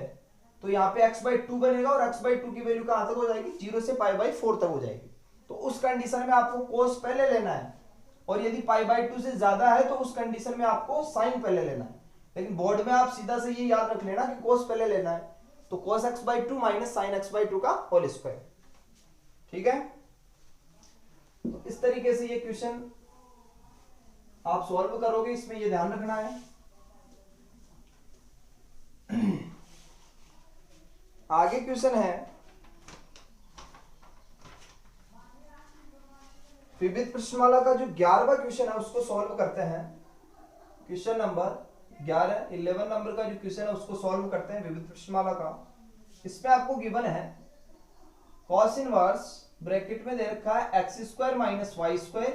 तो यहाँ पे x/2 बनेगा, और x/2 की वैल्यू कहां तक हो जाएगी 0 से π/4 तक हो जाएगी। तो उस कंडीशन में आपको cos पहले लेना है, और यदि π/2 से ज्यादा है तो उस कंडीशन में आपको sin पहले लेना है। लेकिन बोर्ड में आप सीधा से ये याद रख लेना कि cos पहले लेना है, तो cos x/2 minus sin x/2 का होल स्क्वायर। ठीक है, तो इस तरीके से ये क्वेश्चन आप सॉल्व करोगे, इसमें ये ध्यान रखना है। आगे क्वेश्चन है विविध प्रश्नमाला का जो 11वां क्वेश्चन है उसको सॉल्व करते हैं। क्वेश्चन नंबर 11 नंबर का जो क्वेश्चन है उसको सॉल्व करते हैं विविध प्रश्नमाला का। इसमें आपको गिवन है cos इनवर्स ब्रैकेट में दे रखा है x² माइनस y²,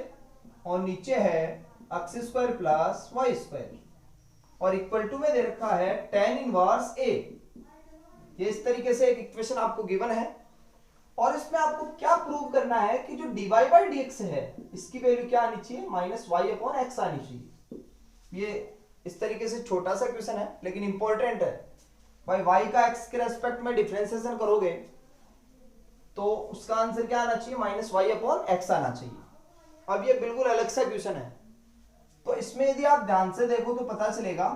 और नीचे है x² प्लस y², और इक्वल टू में दे रखा है tan इनवर्स a। ये इस तरीके से एक इक्वेशन आपको गिवन है, और इसमें आपको क्या प्रूव करना है कि जो dy/dx है इसकी वैल्यू क्या आनी चाहिए -y/x आनी चाहिए। ये इस तरीके से छोटा सा क्वेश्चन है लेकिन इंपॉर्टेंट है भाई। y का x के रेस्पेक्ट में डिफरेंशिएशन करोगे तो उसका आंसर क्या आना चाहिए -y/x आना चाहिए। अब ये बिल्कुल अलग सा क्वेश्चन है, तो इसमें यदि आप ध्यान से देखो तो पता चलेगा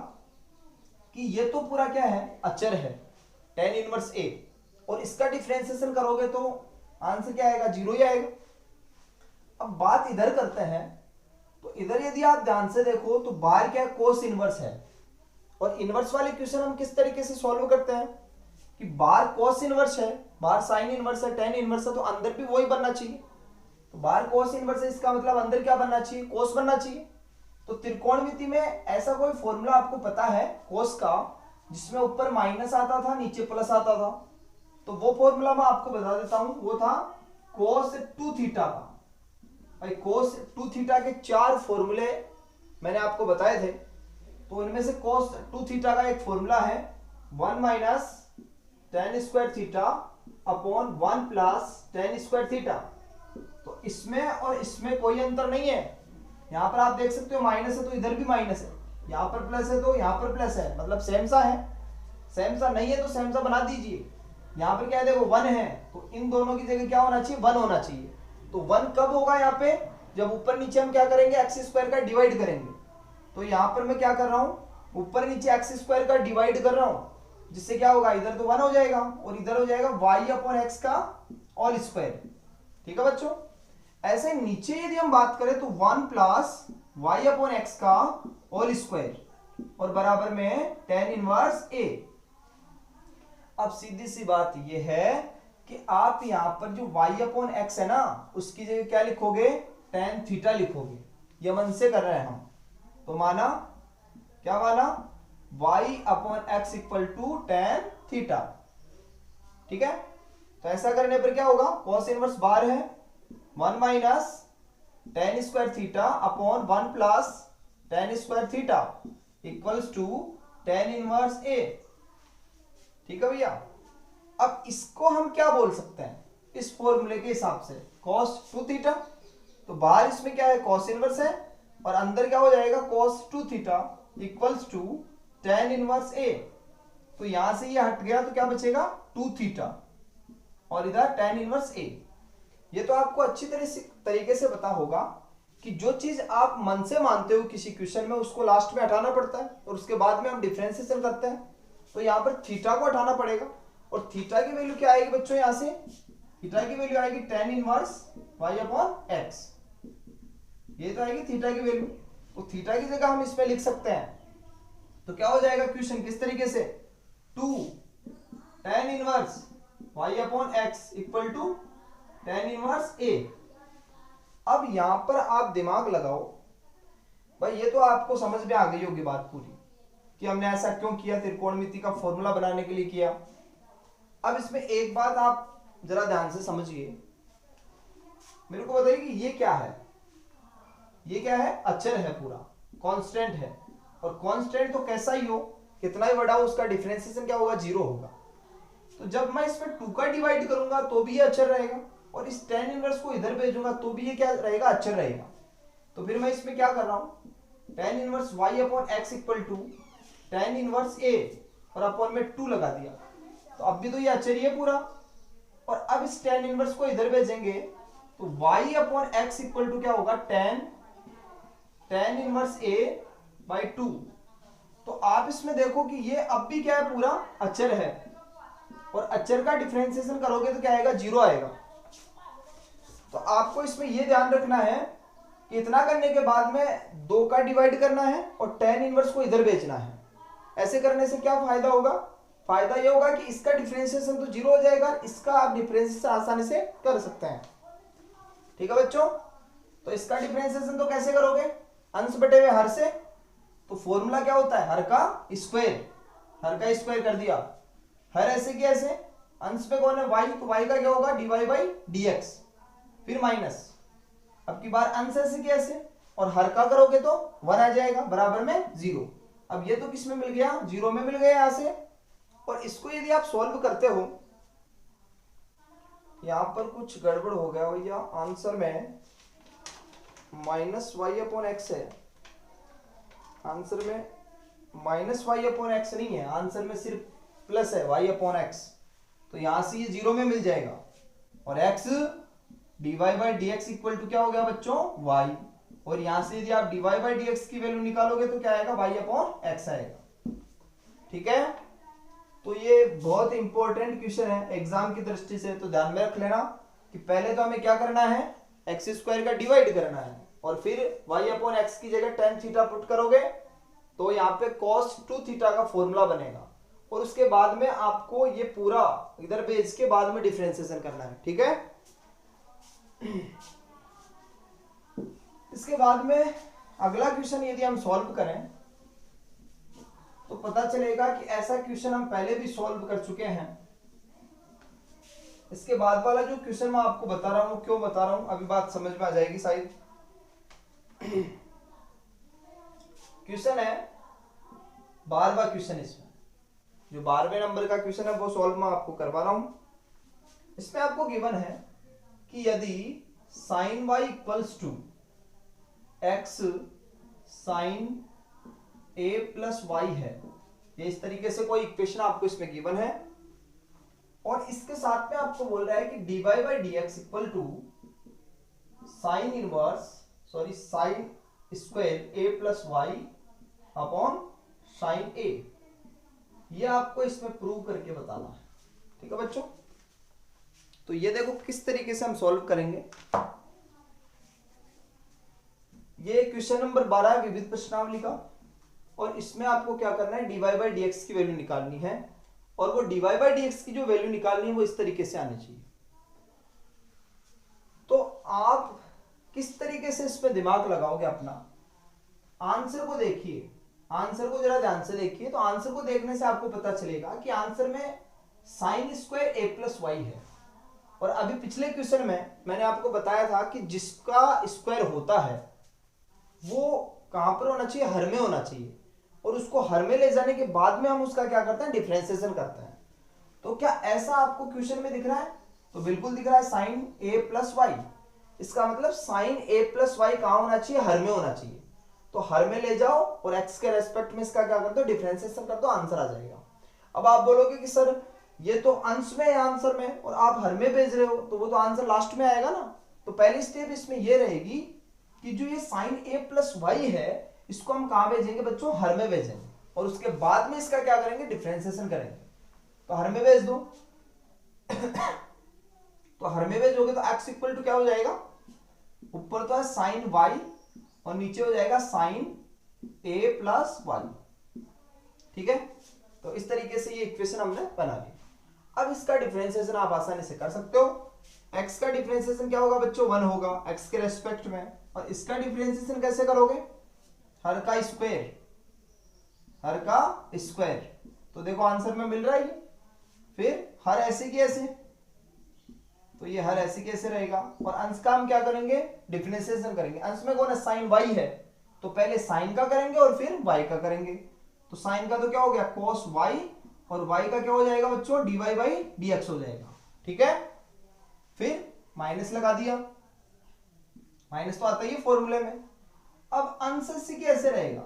कि ये तो पूरा क्या है अचर है tan इनवर्स a, और इसका डिफरेंशिएशन करोगे तो आंसर क्या आएगा 0 ही आएगा। अब बात इधर करते हैं, तो इधर यदि आप ध्यान से देखो तो बाहर क्या cos इनवर्स है, और इनवर्स वाले क्वेश्चन हम किस तरीके से सॉल्व करते हैं कि बाहर cos इनवर्स है, बाहर sin इनवर्स है, tan इनवर्स है, तो अंदर भी वही बनना चाहिए। तो बाहर cos इनवर्स है, इसका मतलब अंदर क्या बनना चाहिए cos बनना चाहिए। तो त्रिकोणमिति में ऐसा कोई फॉर्मूला आपको पता है cos का जिसमें ऊपर माइनस आता था नीचे प्लस आता था, तो वो फॉर्मूला मैं आपको बता देता हूं, वो था cos 2 थीटा का। भाई cos 2 थीटा के 4 फॉर्मूले मैंने आपको बताए थे, तो उनमें से cos 2 थीटा का एक फॉर्मूला है 1 minus tan square theta upon 1 plus tan square theta. तो इसमें और इसमें कोई अंतर नहीं है, यहां पर आप देख सकते हो माइनस है तो इधर भी माइनस है, यहां पर प्लस है तो यहां पर प्लस है, मतलब सेम सा है। सेम सा नहीं है तो सेम सा बना दीजिए, यहाँ पर क्या है देखो 1 है, तो इन दोनों की जगह क्या होना चाहिए 1 होना चाहिए। तो 1 कब होगा यहाँ पे, जब ऊपर नीचे हम क्या करेंगे एक्स स्क्वायर का डिवाइड करेंगे। तो यहाँ पर मैं क्या कर रहा हूँ, ऊपर नीचे एक्स स्क्वायर का डिवाइड कर रहा हूँ, जिससे क्या होगा इधर तो 1 हो जाएगा और इधर हो जाएगा y अपॉन एक्स का ऑल स्क्वायर। ठीक है बच्चों, ऐसे नीचे यदि हम बात करें तो 1 प्लस y अपॉन एक्स का होल स्क्वायर और बराबर में tan इनवर्स a। अब सीधी सी बात यह है कि आप यहां पर जो y अपॉन एक्स है ना, उसकी जगह क्या लिखोगे tan थीटा लिखोगे। ये मन से कर रहे हैं हम, तो माना क्या माना y upon X equal to tan theta. ठीक है, तो ऐसा करने पर क्या होगा, cos इनवर्स बार है 1 minus tan square theta upon 1 plus tan square theta equals to tan inverse a। ठीक है भैया, अब इसको हम क्या बोल सकते हैं इस फॉर्मूले के हिसाब से, cos 2 थीटा। तो बाहर इसमें क्या है cos इनवर्स है और अंदर क्या हो जाएगा cos 2 theta equals to tan inverse a। तो यहां से ये हट गया तो क्या बचेगा 2 थीटा और इधर tan इनवर्स a। ये तो आपको अच्छी तरीके से पता होगा कि जो चीज आप मन से मानते हो किसी क्वेश्चन में उसको लास्ट में हटाना पड़ता है और उसके बाद में हम डिफरेंशिएशन करते हैं। तो यहाँ पर थीटा को हटाना पड़ेगा और थीटा की वैल्यू क्या आएगी बच्चों, यहाँ से थीटा की वैल्यू आएगी tan inverse y upon x. ये तो आएगी थीटा की वैल्यू, तो थीटा की जगह हम इसमें लिख सकते हैं। तो क्या हो जाएगा क्वेश्चन किस तरीके से, 2 tan inverse y upon X equal to tan inverse a। अब यहां पर आप दिमाग लगाओ भाई, ये तो आपको समझ में आ गई होगी बात पूरी कि हमने ऐसा क्यों किया, त्रिकोणमिति का फॉर्मूला बनाने के लिए किया। अब इसमें एक बात आप जरा ध्यान से समझिए, मेरे को बताइए कि ये क्या है, ये क्या है अचर है, पूरा कांस्टेंट है और कांस्टेंट तो कैसा ही हो, कितना ही बड़ा हो उसका डिफरेंशिएशन क्या होगा 0 होगा। तो जब मैं इसमें 2 का डिवाइड करूंगा तो भी ये अचर रहेगा और इस tan इनवर्स को इधर भेजूंगा तो भी ये क्या रहेगा अचर रहेगा। तो फिर मैं इसमें क्या कर रहा हूं, tan inverse y upon X equal to tan inverse a और अपॉन में 2 लगा दिया, तो अब भी तो ये अचर ही है पूरा। और अब इस tan इनवर्स को इधर भेजेंगे तो y upon X equal to क्या होगा tan इनवर्स a बाई 2। तो आप इसमें देखो कि ये अब भी क्या है पूरा अचर है और अचर का डिफरेंशिएशन करोगे तो क्या आएगा 0 आएगा। तो आपको इसमें ये ध्यान रखना है कि इतना करने के बाद में 2 का डिवाइड करना है और tan इनवर्स को इधर भेजना है। ऐसे करने से क्या फायदा होगा, फायदा ये होगा कि इसका डिफरेंशिएशन तो 0 हो जाएगा, इसका आप डिफरेंशिएशन आसानी से कर सकते हैं। ठीक है बच्चों, तो इसका डिफरेंशिएशन तो कैसे करोगे, अंश बटे हुए हर से। तो फॉर्मूला क्या होता है हर का स्क्वायर, हर का स्क्वायर कर दिया, हर ऐसे की ऐसे, अंश पे कौन है y, तो y का क्या होगा dy बाई dx, फिर माइनस, अब की बार अंश ऐसे की ऐसे और हर का करोगे तो 1 आ जाएगा बराबर में 0। अब ये तो किस में मिल गया 0 में मिल गया यहां से। और इसको यदि आप सॉल्व करते हो, यहां पर कुछ गड़बड़ हो गया भैया, आंसर में माइनस वाई अपॉन एक्स है, आंसर में माइनस वाई अपॉन एक्स नहीं है, आंसर में सिर्फ प्लस है y अपॉन एक्स। तो यहां से ये 0 में मिल जाएगा और x dy by D x equal to क्या हो गया बच्चों y, और यहां से यदि आप dy बाई डी एक्स की वैल्यू निकालोगे तो क्या आएगा y अपॉन एक्स आएगा। ठीक है, तो ये बहुत इंपॉर्टेंट क्वेश्चन है एग्जाम की दृष्टि से, तो ध्यान में रख लेना कि पहले तो हमें क्या करना है एक्स स्क्वायर का डिवाइड करना है और फिर y अपॉन एक्स की जगह tan थीटा पुट करोगे तो यहाँ पे cos 2 थीटा का फॉर्मूला बनेगा और उसके बाद में आपको ये पूरा इधर भेज के बाद में डिफरेंशिएशन करना है। ठीक है, इसके बाद में अगला क्वेश्चन यदि हम सॉल्व करें तो पता चलेगा कि ऐसा क्वेश्चन हम पहले भी सॉल्व कर चुके हैं। इसके बाद वाला जो क्वेश्चन मैं आपको बता रहा हूं, क्यों बता रहा हूं अभी बात समझ में आ जाएगी शायद। क्वेश्चन है 12वां क्वेश्चन, इसमें जो 12वें नंबर का क्वेश्चन है वो सॉल्व मैं आपको करवा रहा हूं। इसमें आपको गिवन है कि यदि sin y equals to X sine a plus Y है, ये इस तरीके से कोई इक्वेशन आपको इसमें गिवन है और इसके साथ में आपको बोल रहा है कि dy by D x equal to sine inverse sine square a plus Y upon sine a. ये आपको इसमें प्रूव करके बताना है। ठीक है बच्चों, तो ये देखो किस तरीके से हम सॉल्व करेंगे। ये क्वेश्चन नंबर 12 है विविध प्रश्नावली का, और इसमें आपको क्या करना है, dy बाई डी एक्स की वैल्यू निकालनी है, और वो dy बाई डी एक्स की जो वैल्यू निकालनी है वो इस तरीके से आनी चाहिए। तो आप किस तरीके से इसमें दिमाग लगाओगे अपना, आंसर को देखिए, आंसर को जरा ध्यान से देखिए। तो आंसर को देखने से आपको पता चलेगा कि आंसर में sign square a plus Y है, और अभी पिछले क्वेश्चन में मैंने आपको बताया था कि जिसका स्क्वायर होता है वो कहां पर होना चाहिए, हर में होना चाहिए, और उसको हर में ले जाने के बाद में हम उसका क्या करते हैं, डिफरेंशिएशन करते हैं। तो क्या ऐसा आपको क्वेश्चन में दिख रहा है? तो बिल्कुल दिख रहा है, साइन ए प्लस वाई। इसका मतलब साइन ए प्लस वाई कहां होना चाहिए, हर में होना चाहिए। तो हर में ले जाओ और एक्स के रेस्पेक्ट में इसका क्या कर दो, डिफरेंशिएशन कर दो, आंसर आ जाएगा। अब आप बोलोगे कि सर ये तो अंश में है आंसर में, और आप हर में भेज रहे हो, तो वो तो आंसर लास्ट में आएगा ना। तो पहली स्टेप इसमें ये रहेगी कि जो ये साइन ए प्लस वाई है इसको हम कहां भेजेंगे बच्चों, हर में भेजेंगे, और उसके बाद में इसका क्या करेंगे, डिफरेंशिएशन करेंगे। तो हर में भेज दो तो हर में भेजोगे तो x इक्वल टू क्या हो जाएगा, ऊपर तो है साइन y और नीचे हो जाएगा साइन a प्लस वाई। ठीक है, तो इस तरीके से ये इक्वेशन हमने बना ली। अब इसका डिफरेंशिएशन आप आसानी से कर सकते हो। x का डिफरेंशिएशन क्या होगा बच्चों, 1 होगा x के रेस्पेक्ट में, और इसका डिफरेंशिएशन कैसे करोगे, हर का स्क्वायर, हर का स्क्वायर। तो देखो आंसर में मिल रहा है ये, फिर हर ऐसे की ऐसे, तो ये हर ऐसे कैसे रहेगा, और अंश का हम क्या करेंगे, डिफरेंशिएशन करेंगे। अंश में कौन है, साइन y है, तो पहले साइन का करेंगे और फिर y का करेंगे। तो साइन का तो क्या हो गया, cos y, और y का क्या हो जाएगा बच्चों, dy बाई डी एक्स हो जाएगा। ठीक है, फिर माइनस लगा दिया, माइनस तो आता ही है फॉर्मूले में। अब अंश से कैसे रहेगा,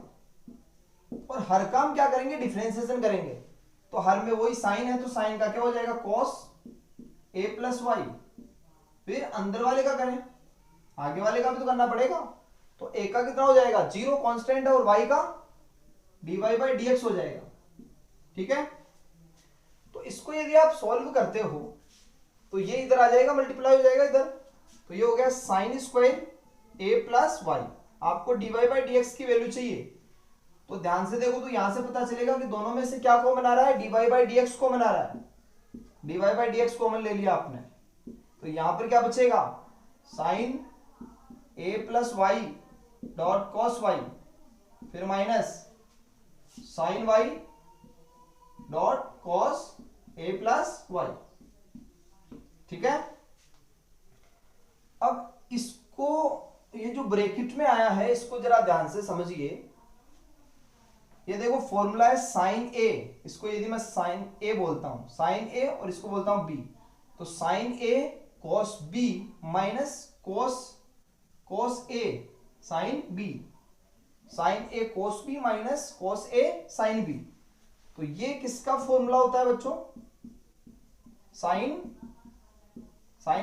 और हर का हम क्या करेंगे, डिफरेंशिएशन करेंगे। तो हर में वही साइन है, तो साइन का क्या हो जाएगा, cos a प्लस वाई। फिर अंदर वाले का करें, आगे वाले का भी तो करना पड़ेगा। तो a का कितना हो जाएगा, 0 कांस्टेंट है, और y का dy बाई डी एक्स हो जाएगा। ठीक है, तो इसको यदि आप सॉल्व करते हो तो ये इधर आ जाएगा, मल्टीप्लाई हो जाएगा इधर। तो ये हो गया sine square a plus Y. आपको dy बाई डी एक्स की वैल्यू चाहिए, तो ध्यान से देखो, तो यहां से पता चलेगा कि दोनों में से क्या कॉमन आ रहा है, dy by D x common आ रहा है। dy by D x common ले लिया आपने, तो यहां पर क्या बचेगा, sine a plus y dot cos y, फिर minus sine y dot cos a plus y. ठीक है, अब इसको, ये जो ब्रैकेट में आया है इसको जरा ध्यान से समझिए। ये देखो फॉर्मूला है साइन a, इसको यदि मैं साइन a बोलता हूं, साइन a, और इसको बोलता हूं b, तो sine a cos b minus cos a sine b, sine a cos b minus cos a sine b। तो ये किसका फॉर्मूला होता है बच्चों, साइन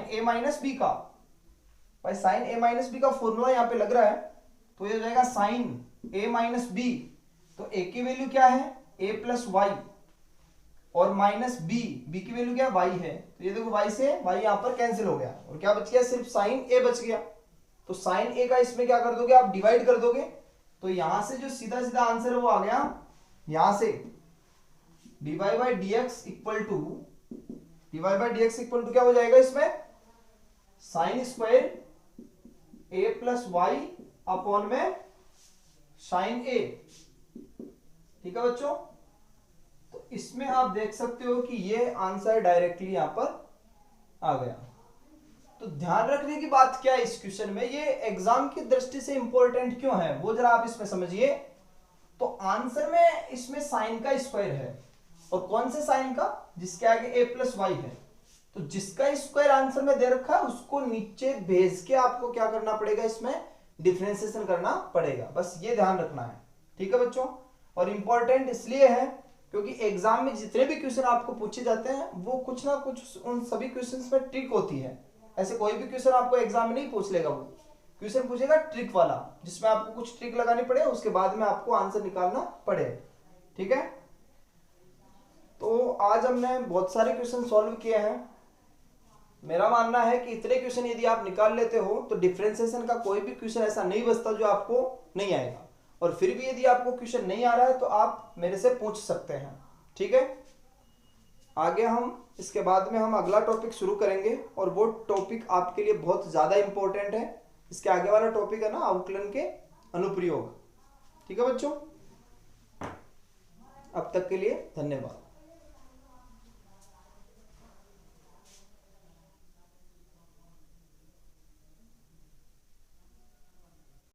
a माइनस b का। भाई साइन a माइनस b का फॉर्मूला यहां पे लग रहा है, तो ये हो जाएगा साइन a माइनस b। तो a की वैल्यू क्या है, a प्लस वाई, और माइनस b की वैल्यू क्या है, y है। तो ये देखो y से y यहां पर कैंसिल हो गया, और क्या बच गया, सिर्फ साइन a बच गया। तो साइन a का इसमें क्या कर दोगे, आप डिवाइड कर दोगे, तो यहां से जो सीधा सीधा आंसर है वो आ गया, यहां से dy by D x equal to, dy by D x equal to क्या हो जाएगा इसमें, sine square a plus Y upon में साइन a। ठीक है बच्चों, तो इसमें आप देख सकते हो कि ये आंसर डायरेक्टली यहां पर आ गया। तो ध्यान रखने की बात क्या है इस क्वेश्चन में, ये एग्जाम की दृष्टि से इंपॉर्टेंट क्यों है वो जरा आप इसमें समझिए। तो आंसर में इसमें साइन का स्क्वायर है, और कौन से साइन का, जिसके आगे a प्लस वाई है। तो जिसका स्क्वायर आंसर में दे रखा है उसको नीचे भेज के आपको क्या करना पड़ेगा, इसमें डिफरेंशिएशन करना पड़ेगा, बस ये ध्यान रखना है। ठीक है बच्चों, और इंपॉर्टेंट इसलिए है क्योंकि एग्जाम में जितने भी क्वेश्चन आपको पूछे जाते हैं वो कुछ ना कुछ उन सभी क्वेश्चंस में ट्रिक होती है। ऐसे कोई भी क्वेश्चन आपको एग्जाम में नहीं पूछ लेगा, वो क्वेश्चन पूछेगा ट्रिक वाला, जिसमें आपको कुछ ट्रिक लगानी पड़े, उसके बाद में आपको आंसर निकालना पड़े। ठीक है, तो आज हमने बहुत सारे क्वेश्चन सॉल्व किए हैं। मेरा मानना है कि इतने क्वेश्चन यदि आप निकाल लेते हो तो डिफरेंशिएशन का कोई भी क्वेश्चन ऐसा नहीं बचता जो आपको नहीं आएगा। और फिर भी यदि आपको क्वेश्चन नहीं आ रहा है तो आप मेरे से पूछ सकते हैं। ठीक है, आगे हम इसके बाद में हम अगला टॉपिक शुरू करेंगे और वो टॉपिक आपके लिए बहुत ज्यादा इंपॉर्टेंट है। इसके आगे वाला टॉपिक है ना आउटलाइन के अनुप्रयोग। ठीक है बच्चों, अब तक के लिए धन्यवाद।